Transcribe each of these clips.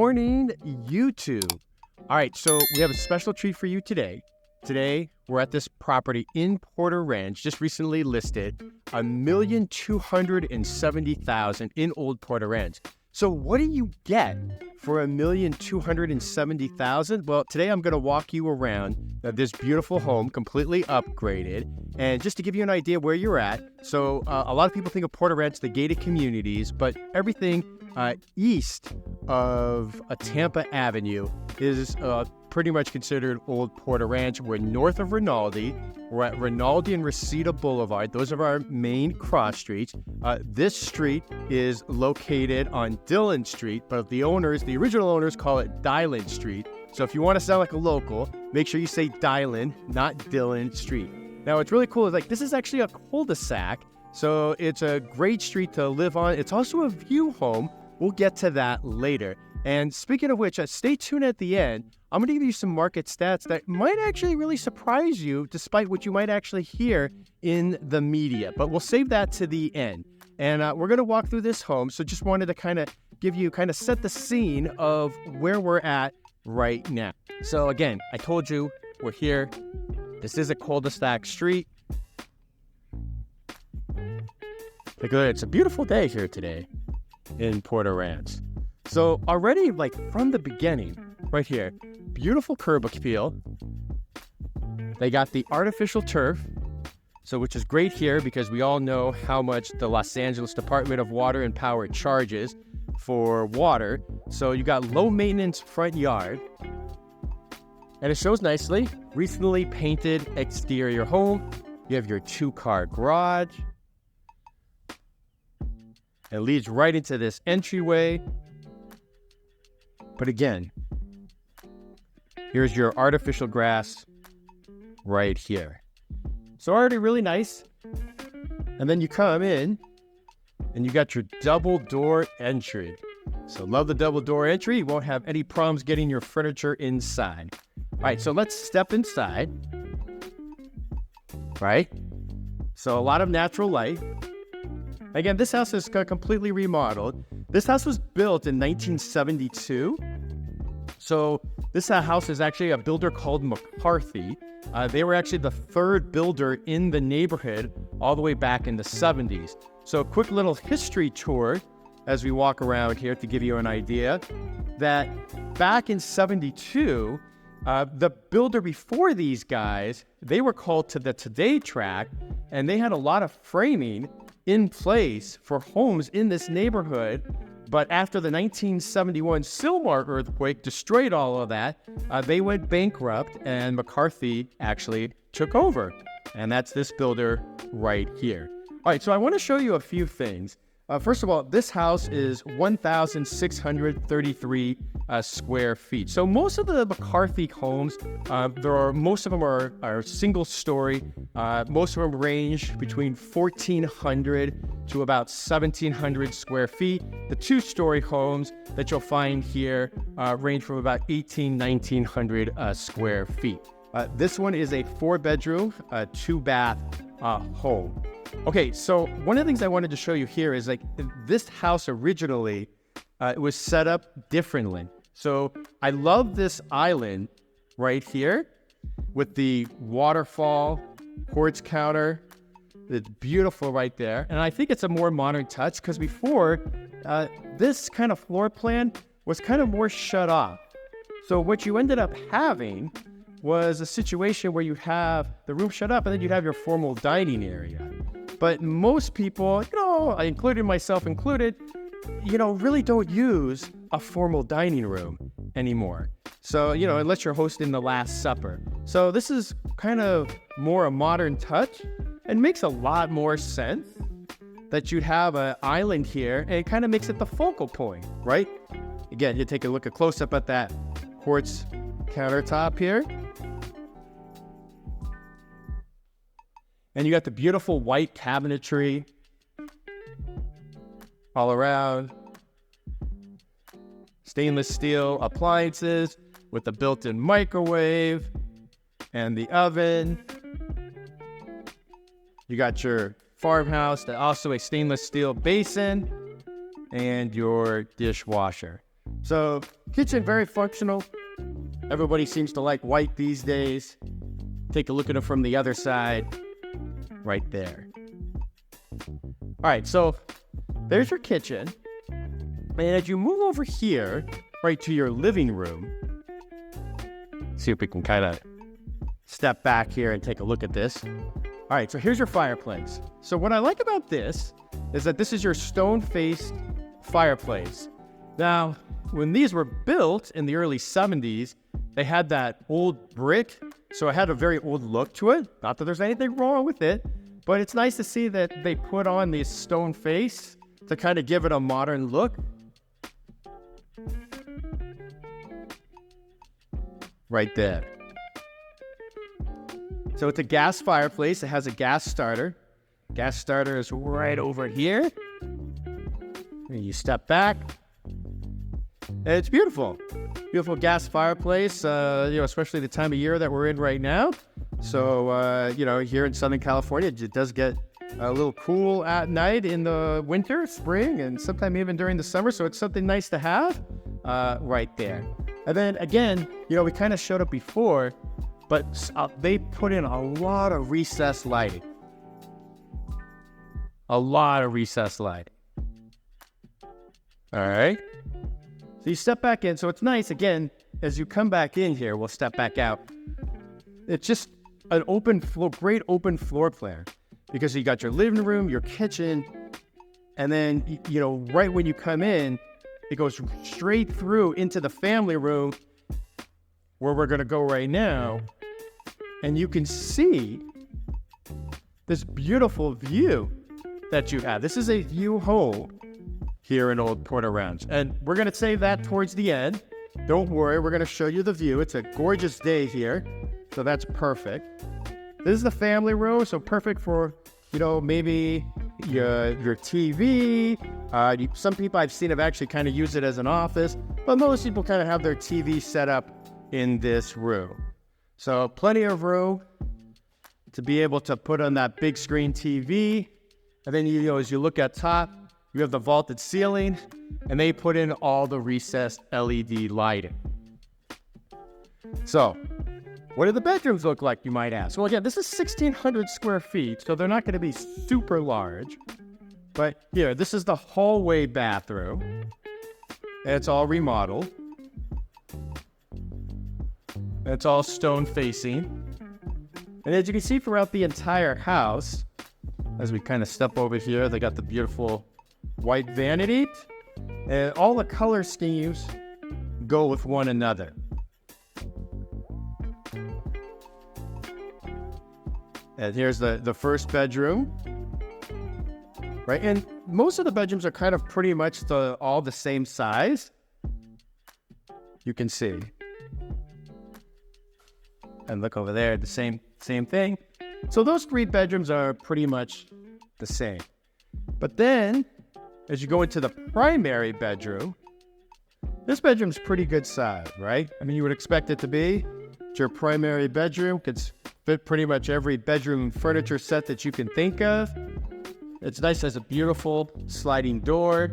morning, YouTube. All right, so we have a special treat for you today. Today, we're at this property in Porter Ranch, just recently listed, $1,270,000 in Old Porter Ranch. So what do you get for $1,270,000? Well, today I'm going to walk you around this beautiful home, completely upgraded. And just to give you an idea where you're at, so a lot of people think of Porter Ranch, the gated communities, but everything east of Tampa Avenue is pretty much considered Old Porter Ranch. We're north of Rinaldi. We're at Rinaldi and Reseda Boulevard. Those are our main cross streets. This street is located on Dillon Street, but the original owners call it Dillon Street. So if you want to sound like a local, make sure you say Dillon, not Dillon Street. Now, what's really cool is this is actually a cul-de-sac, so it's a great street to live on. It's also a view home. We'll get to that later. And speaking of which, stay tuned at the end. I'm going to give you some market stats that might actually really surprise you, despite what you might actually hear in the media. But we'll save that to the end. And we're going to walk through this home. So just wanted to kind of set the scene of where we're at right now. So again, I told you we're here. This is a cul-de-sac street. It's a beautiful day here today in Porter Ranch. So already, from the beginning, right here, beautiful curb appeal. They got the artificial turf, which is great here because we all know how much the Los Angeles Department of Water and Power charges for water. So you got low maintenance front yard. And it shows nicely. Recently painted exterior home. You have your 2-car garage. It leads right into this entryway. But again, here's your artificial grass right here. So already really nice. And then you come in and you got your double door entry. So love the double door entry. You won't have any problems getting your furniture inside. All right, so let's step inside. Right? So a lot of natural light. Again, this house is completely remodeled. This house was built in 1972. So this house is actually a builder called McCarthy. They were actually the third builder in the neighborhood all the way back in the 70s. So a quick little history tour as we walk around here to give you an idea that back in 72, the builder before these guys, they were called to the Today track, and they had a lot of framing in place for homes in this neighborhood. But after the 1971 Sylmar earthquake destroyed all of that, they went bankrupt and McCarthy actually took over. And that's this builder right here. All right, so I want to show you a few things. First of all, this house is 1,633 square feet. So most of the McCarthy homes, most of them are single story. Most of them range between 1,400 to about 1,700 square feet. The 2-story homes that you'll find here range from about 1,900 square feet. This one is a 4-bedroom, 2-bath home. Okay, so one of the things I wanted to show you here is this house originally, it was set up differently. So I love this island right here with the waterfall, quartz counter. It's beautiful right there. And I think it's a more modern touch because before, this kind of floor plan was kind of more shut off. So what you ended up having was a situation where you have the room shut up and then you'd have your formal dining area. But most people, including myself included, really don't use a formal dining room anymore. So, unless you're hosting the Last Supper. So this is kind of more a modern touch and makes a lot more sense that you'd have an island here, and it kind of makes it the focal point, right? Again, you take a close-up at that quartz countertop here. And you got the beautiful white cabinetry all around. Stainless steel appliances with the built-in microwave and the oven. You got your farmhouse, also a stainless steel basin and your dishwasher. So kitchen, very functional. Everybody seems to like white these days. Take a look at it from the other side, right there. All right, so there's your kitchen. And as you move over here, right to your living room, see if we can kind of step back here and take a look at this. All right, so here's your fireplace. So what I like about this is that this is your stone-faced fireplace. Now, when these were built in the early 70s, they had that old brick, so it had a very old look to it. Not that there's anything wrong with it, but it's nice to see that they put on this stone face to kind of give it a modern look. Right there. So it's a gas fireplace. It has a gas starter. Gas starter is right over here. And you step back. And it's beautiful. Beautiful gas fireplace, especially the time of year that we're in right now. So, here in Southern California, it does get a little cool at night in the winter, spring, and sometime even during the summer. So it's something nice to have right there. And then again, we kind of showed it before, but they put in a lot of recessed lighting. A lot of recessed lighting. All right. So you step back in. So it's nice, again, as you come back in here, we'll step back out. It's just an great open floor plan, because you got your living room, your kitchen, and then, right when you come in, it goes straight through into the family room where we're going to go right now. And you can see this beautiful view that you have. This is a view home here in Old Port Orange. And we're going to save that towards the end. Don't worry, we're going to show you the view. It's a gorgeous day here, so that's perfect. This is the family room, so perfect for, maybe your TV. Some people I've seen have actually kind of used it as an office, but most people kind of have their TV set up in this room. So plenty of room to be able to put on that big screen TV. And then, as you look at top, you have the vaulted ceiling, and they put in all the recessed LED lighting. So, what do the bedrooms look like, you might ask? Well, again, this is 1,600 square feet, so they're not going to be super large. But here, this is the hallway bathroom. And it's all remodeled. It's all stone facing. And as you can see throughout the entire house, as we kind of step over here, they got the beautiful white vanity. And all the color schemes go with one another. And here's the first bedroom, right? And most of the bedrooms are kind of pretty much all the same size. You can see. And look over there, the same thing. So those 3 bedrooms are pretty much the same. But then, as you go into the primary bedroom, this bedroom's pretty good size, right? I mean, you would expect it to be. It's your primary bedroom. Could fit pretty much every bedroom furniture set that you can think of. It's nice, has a beautiful sliding door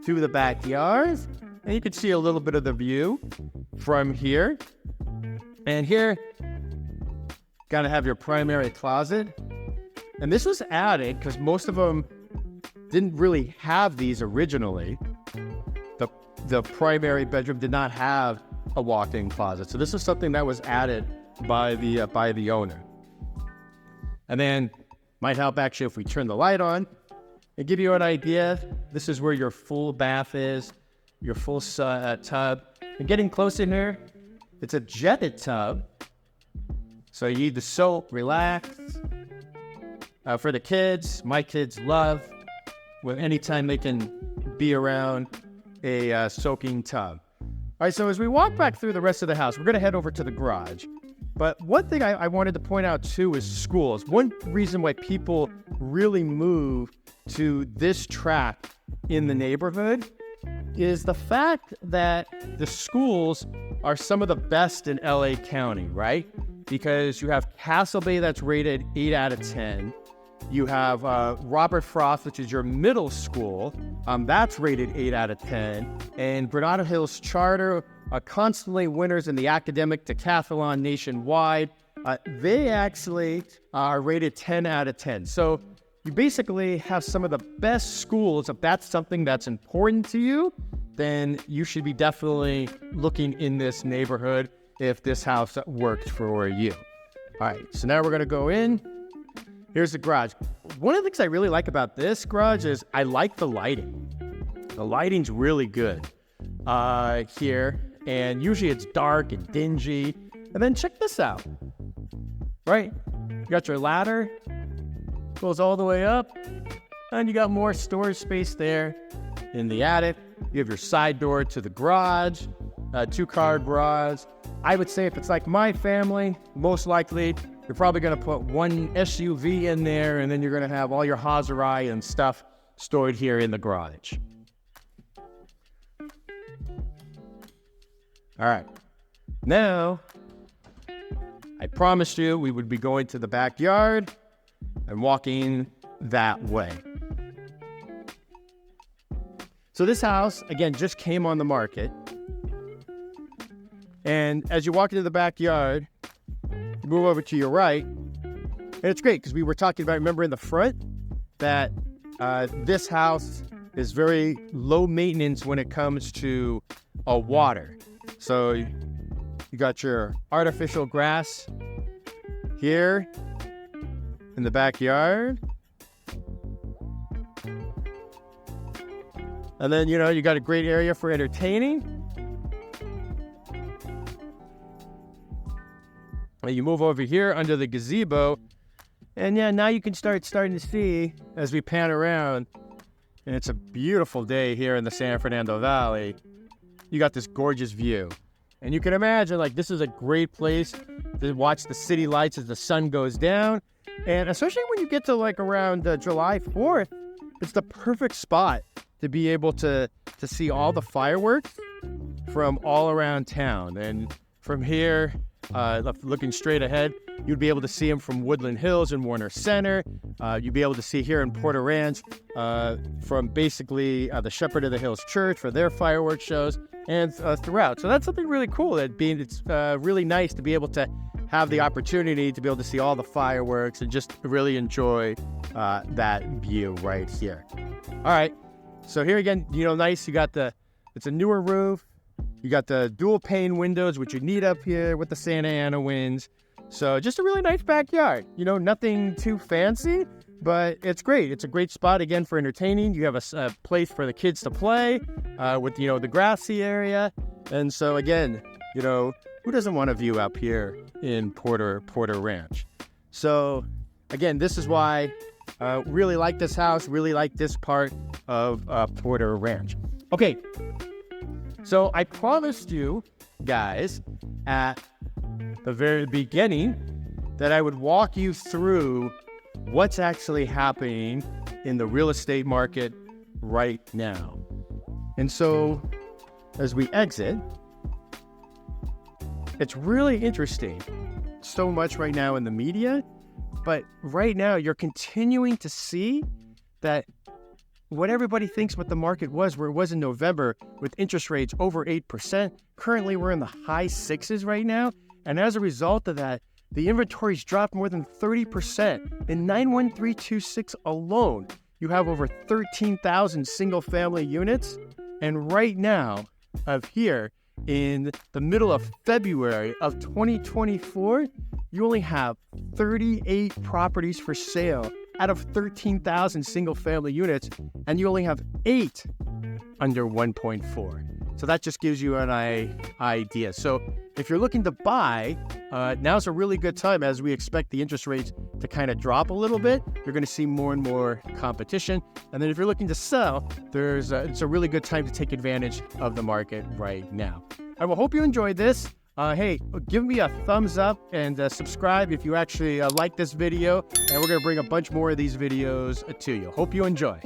through the backyard. And you can see a little bit of the view from here. And here, gotta have your primary closet. And this was added because most of them didn't really have these originally. The primary bedroom did not have a walk-in closet. So this is something that was added by the owner. And then might help actually if we turn the light on and give you an idea. This is where your full bath is, your full tub. And getting close in here, it's a jetted tub. So you need the soap, relax. For the kids, my kids love anytime they can be around a soaking tub. All right, so as we walk back through the rest of the house, we're going to head over to the garage. But one thing I wanted to point out too is schools. One reason why people really move to this tract in the neighborhood is the fact that the schools are some of the best in LA County, right? Because you have Castle Bay that's rated 8 out of 10. You have Robert Frost, which is your middle school. That's rated 8 out of 10. And Granada Hills Charter, constantly winners in the academic decathlon nationwide. They actually are rated 10 out of 10. So you basically have some of the best schools. If that's something that's important to you, then you should be definitely looking in this neighborhood if this house worked for you. All right, so now we're gonna go in. Here's the garage. One of the things I really like about this garage is I like the lighting. The lighting's really good here, and usually it's dark and dingy. And then check this out, right? You got your ladder, goes all the way up, and you got more storage space there in the attic. You have your side door to the garage, 2-car garage. I would say if it's like my family, most likely you're probably going to put one SUV in there, and then you're going to have all your Hazarai and stuff stored here in the garage. All right. Now, I promised you we would be going to the backyard and walking that way. So this house, again, just came on the market. And as you walk into the backyard, you move over to your right, and it's great because we were talking about, remember in the front, that this house is very low maintenance when it comes to water. So you got your artificial grass here in the backyard. And then, you got a great area for entertaining. And you move over here under the gazebo. And yeah, now you can starting to see as we pan around. And it's a beautiful day here in the San Fernando Valley. You got this gorgeous view. And you can imagine, like, this is a great place to watch the city lights as the sun goes down. And especially when you get to like around July 4th, it's the perfect spot to be able to see all the fireworks from all around town. And from here, looking straight ahead, you'd be able to see them from Woodland Hills and Warner Center. You'd be able to see here in Porter Ranch from basically the Shepherd of the Hills Church for their fireworks shows and throughout. So that's something really cool. It's really nice to be able to have the opportunity to be able to see all the fireworks and just really enjoy that view right here. All right. So here again, nice. You got it's a newer roof. You got the dual pane windows, which you need up here with the Santa Ana winds. So just a really nice backyard. Nothing too fancy, but it's great. It's a great spot, again, for entertaining. You have a place for the kids to play with, the grassy area. And so, again, who doesn't want a view up here in Porter Ranch? So, again, this is why really like this house, really like this part of Porter Ranch. Okay, so I promised you guys at the very beginning that I would walk you through what's actually happening in the real estate market right now. And so as we exit, it's really interesting. So much right now in the media, but right now you're continuing to see that what everybody thinks what the market was, where it was in November with interest rates over 8%, currently we're in the high 6s right now. And as a result of that, the inventory's dropped more than 30%. In 91326 alone, you have over 13,000 single-family units. And right now, here in the middle of February of 2024, you only have 38 properties for sale out of 13,000 single-family units, and you only have 8 under 1.4. So that just gives you an idea. So if you're looking to buy, now's a really good time as we expect the interest rates to kind of drop a little bit. You're going to see more and more competition. And then if you're looking to sell, it's a really good time to take advantage of the market right now. I will hope you enjoyed this. Hey, give me a thumbs up and subscribe if you actually like this video. And we're going to bring a bunch more of these videos to you. Hope you enjoy.